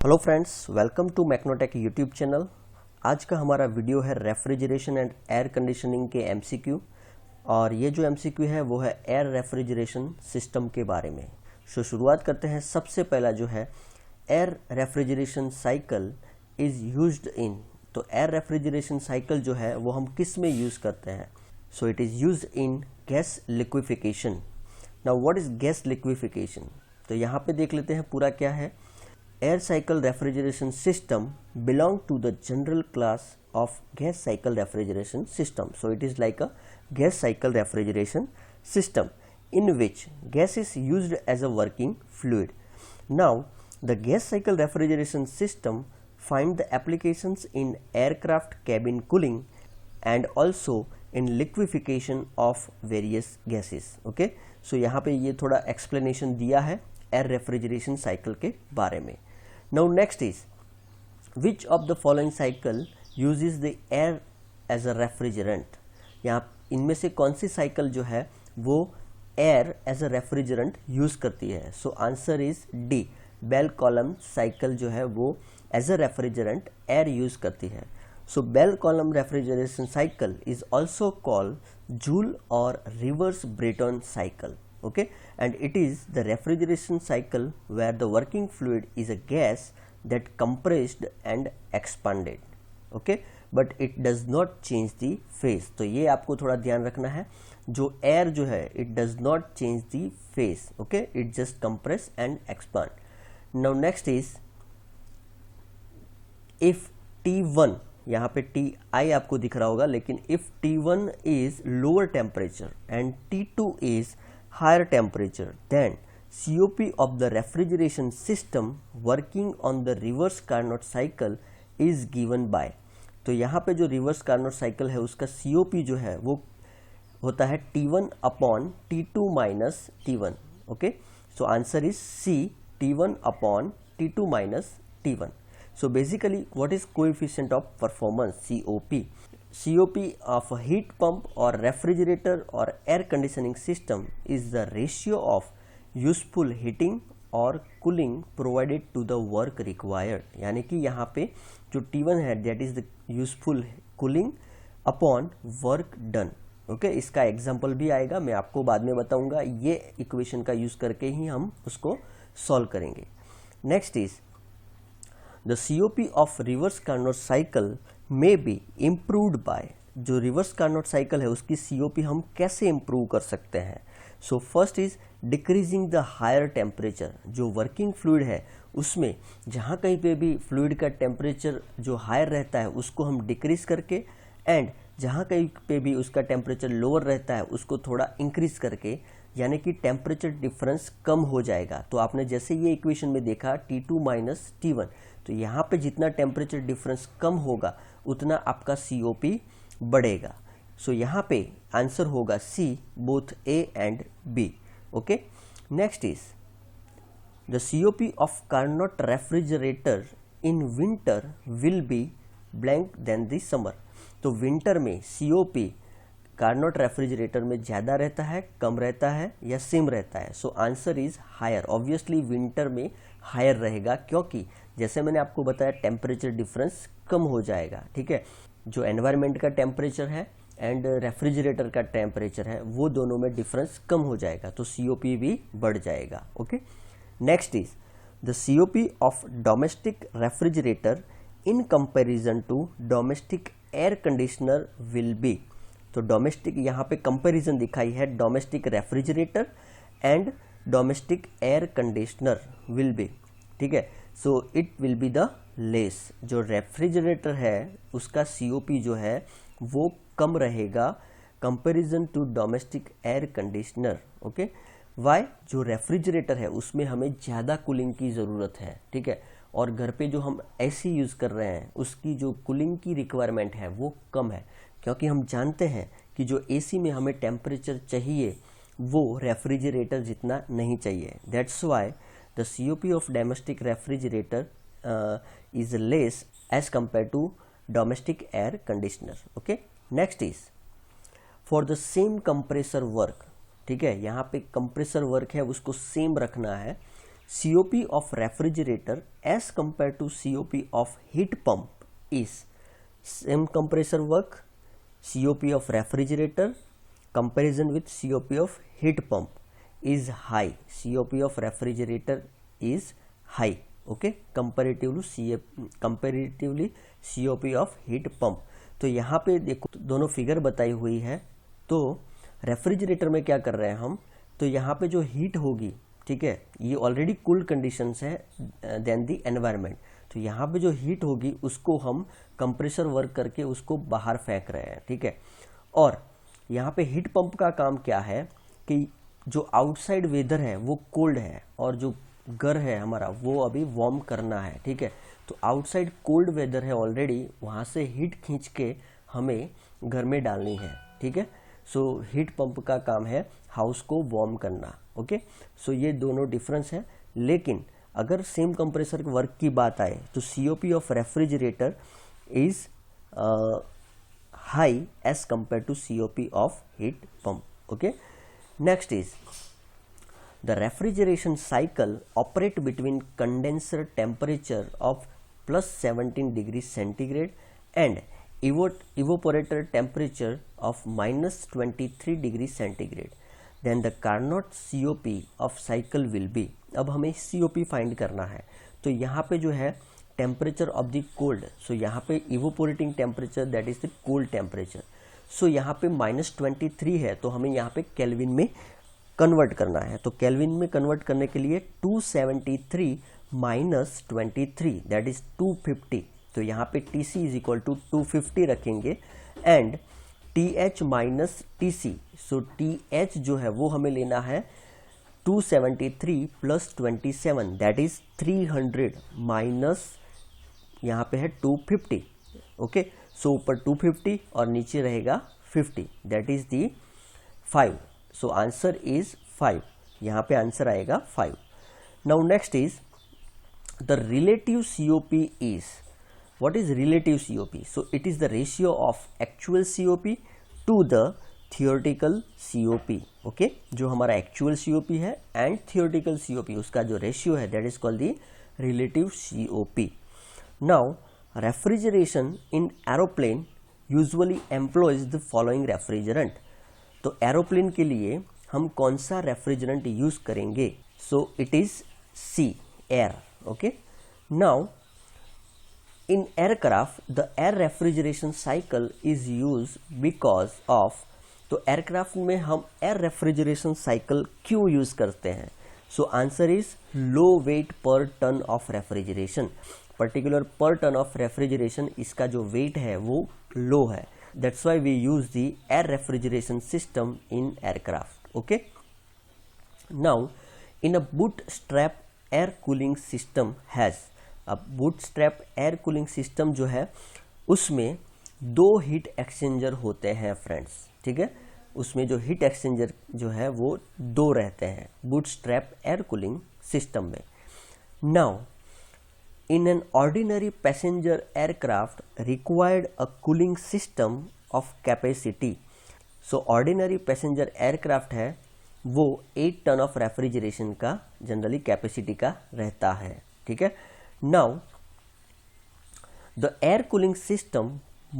Hello friends, welcome to Macnotech YouTube channel. आज का हमारा वीडियो है रेफ्रिजरेशन एंड एयर कंडीशनिंग के एमसीक्यू। और ये जो एमसीक्यू है वो है एयर रेफ्रिजरेशन सिस्टम के बारे में। शुरुआत करते हैं। सबसे पहला जो है air refrigeration cycle is used in. तो एयर रेफ्रिजरेशन साइकिल जो है वो हम किस में यूज़ करते हैं? So it is used in gas liquefaction. Now what is gas liquefaction? तो यहाँ पे देख लेते हैं पूरा क्या है। Air cycle refrigeration system belong to the general class of gas cycle refrigeration system. So it is like a gas cycle refrigeration system in which gas is used as a working fluid. Now the gas cycle refrigeration system find the applications in aircraft cabin cooling and also in liquefaction of various gases. Okay, so यहाँ पे ये थोड़ा explanation दिया है air refrigeration cycle के बारे में। Now next is, which of the following cycle uses the air as a refrigerant? यहाँ इनमें से कौन सी साइकिल जो है वो air as a refrigerant use करती है? So answer is D, Bell Coleman cycle जो है वो as a refrigerant air use करती है। So Bell Coleman refrigeration cycle is also called Joule और reverse Brayton cycle. Okay, and it is the refrigeration cycle where the working fluid is a gas that compressed and expanded. Okay, but it does not change the phase. तो ये आपको थोड़ा ध्यान रखना है। जो air जो है it does not change the phase. Okay, it just compress and expand. Now next is, if T1, यहाँ पे Ti आपको दिख रहा होगा, लेकिन if T1 is lower temperature and T2 is higher temperature, then COP of the refrigeration system working on the reverse Carnot cycle is given by. तो यहाँ पे जो रिवर्स कार्नोट साइकिल है उसका COP जो है वो होता है T1 upon T2 minus T1. Okay, so answer is C, T1 upon T2 minus T1. So basically what is coefficient of performance? COP. COP of a heat pump or refrigerator or air conditioning system is the ratio of useful heating or cooling provided to the work required. यानी कि यहाँ पे जो T1 है that is the useful cooling upon work done. Okay, इसका example भी आएगा, मैं आपको बाद में बताऊंगा। ये इक्वेशन का यूज करके ही हम उसको सॉल्व करेंगे। Next is the COP of reverse Carnot cycle may be improved by. जो रिवर्स कार्नोट साइकिल है उसकी COP हम कैसे इम्प्रूव कर सकते हैं? So first is decreasing the higher temperature. जो वर्किंग फ्लूइड है उसमें जहाँ कहीं पे भी फ्लूइड का टेम्परेचर जो हायर रहता है उसको हम डिक्रीज करके, एंड जहाँ कहीं पे भी उसका टेम्परेचर लोअर रहता है उसको थोड़ा इंक्रीज करके, यानी कि टेम्परेचर डिफरेंस कम हो जाएगा। तो आपने जैसे ये इक्वेशन में देखा T2 माइनस T1, तो यहाँ पे जितना टेम्परेचर डिफरेंस कम होगा उतना आपका COP बढ़ेगा। सो यहाँ पे आंसर होगा C, both A and B. Okay, next is the COP of Carnot refrigerator in winter will be blank then the summer. तो विंटर में COP कार्नोट रेफ्रिजरेटर में ज़्यादा रहता है, कम रहता है या सेम रहता है? So answer is higher. Obviously winter में हायर रहेगा, क्योंकि जैसे मैंने आपको बताया टेम्परेचर डिफरेंस कम हो जाएगा। ठीक है, जो एनवायरनमेंट का टेम्परेचर है एंड रेफ्रिजरेटर का टेम्परेचर है वो दोनों में डिफरेंस कम हो जाएगा, तो COP भी बढ़ जाएगा। Okay, next is the COP of domestic refrigerator in comparison to domestic air conditioner will be. तो डोमेस्टिक यहाँ पे कंपैरिजन दिखाई है, domestic refrigerator and domestic air conditioner will be. ठीक है, so it will be the less. जो refrigerator है उसका COP जो है वो कम रहेगा comparison to domestic air conditioner. Okay, why? जो रेफ्रिजरेटर है उसमें हमें ज़्यादा कूलिंग की ज़रूरत है। ठीक है, और घर पे जो हम AC यूज़ कर रहे हैं उसकी जो कूलिंग की रिक्वायरमेंट है वो कम है, क्योंकि हम जानते हैं कि जो AC में हमें टेम्परेचर चाहिए वो रेफ्रिजरेटर जितना नहीं चाहिए। That's why the COP of domestic refrigerator is less as compare to domestic air conditioner. Okay, next is for the same compressor work. ठीक है, यहाँ पे कंप्रेसर वर्क है उसको सेम रखना है। COP of refrigerator as compared to COP of heat pump is same compressor work, COP of refrigerator comparison with COP of heat pump is high. COP of refrigerator is high, okay, comparatively COP of heat pump. तो यहाँ पे देखो दोनों figure बताई हुई है. तो refrigerator में क्या कर रहे हैं हम, तो यहाँ पे जो हीट होगी, ठीक है, ये ऑलरेडी कूल्ड कंडीशंस है देन द एनवायरनमेंट. तो यहाँ पे जो हीट होगी उसको हम कंप्रेसर वर्क करके उसको बाहर फेंक रहे हैं, ठीक है. और यहाँ पे हीट पंप का काम क्या है कि जो आउटसाइड वेदर है वो कोल्ड है और जो घर है हमारा वो अभी वार्म करना है, ठीक है. तो आउटसाइड कोल्ड वेदर है ऑलरेडी, वहाँ से हीट खींच के हमें घर में डालनी है, ठीक है. सो हीट पंप का काम है हाउस को वार्म करना, ओके. सो ये दोनों डिफरेंस है. लेकिन अगर सेम कंप्रेसर वर्क की बात आए तो COP of refrigerator is high as compare to COP of heat pump, okay. Next is the refrigeration cycle operate between condenser temperature of plus 17 degrees centigrade and evaporator temperature of minus 23 degrees centigrade. Then the Carnot COP of cycle will be, अब हमें COP find करना है. तो यहाँ पे जो है temperature of the cold, so यहाँ पे evaporating temperature that is the cold temperature. So यहाँ पे -23 है तो हमें यहाँ पे केल्विन में कन्वर्ट करना है. तो केल्विन में कन्वर्ट करने के लिए 273 माइनस 23 दैट इज 250. तो यहाँ पे TC इज इक्वल टू 250 रखेंगे and TH minus TC. So TH जो है वो हमें लेना है 273 प्लस 27 दैट इज 300 माइनस यहाँ पे है 250, ओके. सो ऊपर 250 और नीचे रहेगा 50 that is the 5. So answer is 5. यहाँ पे आंसर आएगा 5. Now next is the relative COP is, what is relative COP? So it is the ratio of actual COP to the theoretical COP, okay. जो हमारा actual COP है and theoretical COP उसका जो ratio है that is called the relative COP. Now refrigeration in aeroplane usually employs the following refrigerant. तो aeroplane के लिए हम कौन सा रेफ्रिजरेंट यूज करेंगे? So it is C, air, okay. Now in aircraft the air refrigeration cycle is use because of, तो aircraft में हम एयर रेफ्रिजरेशन साइकिल क्यों यूज करते हैं? So answer is low weight per ton of refrigeration. Particular per ton of refrigeration इसका जो wait है वो लो है. That's why we use the air refrigeration system in aircraft, okay. Now in a bootstrap air cooling system has, अब bootstrap air cooling system जो है उसमें 2 heat exchanger होते हैं फ्रेंड्स, ठीक है. उसमें जो हीट एक्सचेंजर जो है वो 2 रहते हैं bootstrap air cooling system में. Now in an ordinary passenger aircraft required a cooling system of capacity. So ordinary passenger aircraft है वो 8 टन ऑफ रेफ्रिजरेशन का जनरली कैपेसिटी का रहता है, ठीक है. Now the air cooling system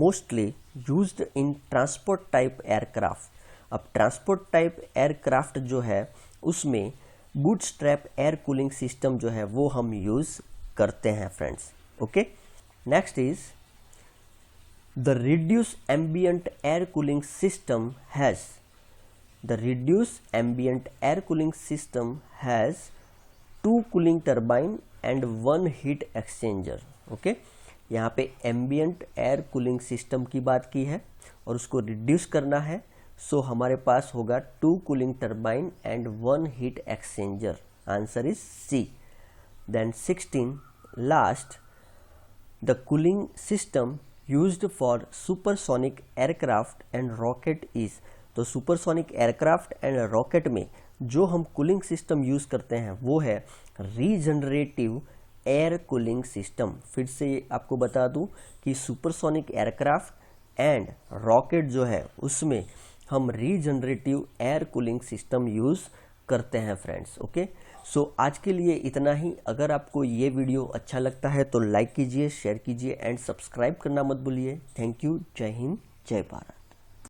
mostly used in transport type aircraft. अब transport type aircraft जो है उसमें बूटस्ट्रैप एयर कूलिंग सिस्टम जो है वो हम यूज करते हैं friends, okay. Next is the reduce ambient air cooling system has, the reduce ambient air cooling system has 2 cooling turbine and 1 heat exchanger, okay. यहाँ पे एम्बियंट एयर कूलिंग सिस्टम की बात की है और उसको रिड्यूस करना है. सो हमारे पास होगा 2 cooling turbine and 1 heat exchanger. Answer is C. Then 16 last, the cooling system used for supersonic aircraft and rocket is, तो सुपरसोनिक एयरक्राफ्ट एंड रॉकेट में जो हम कूलिंग सिस्टम यूज करते हैं वो है रीजनरेटिव एयर कूलिंग सिस्टम. फिर से आपको बता दूं कि सुपरसोनिक एयरक्राफ्ट एंड रॉकेट जो है उसमें हम regenerative air cooling system use करते हैं फ्रेंड्स, ओके. सो आज के लिए इतना ही। अगर आपको ये वीडियो अच्छा लगता है तो लाइक कीजिए, शेयर कीजिए एंड सब्सक्राइब करना मत भूलिए। Thank you. जय हिंद, जय भारत।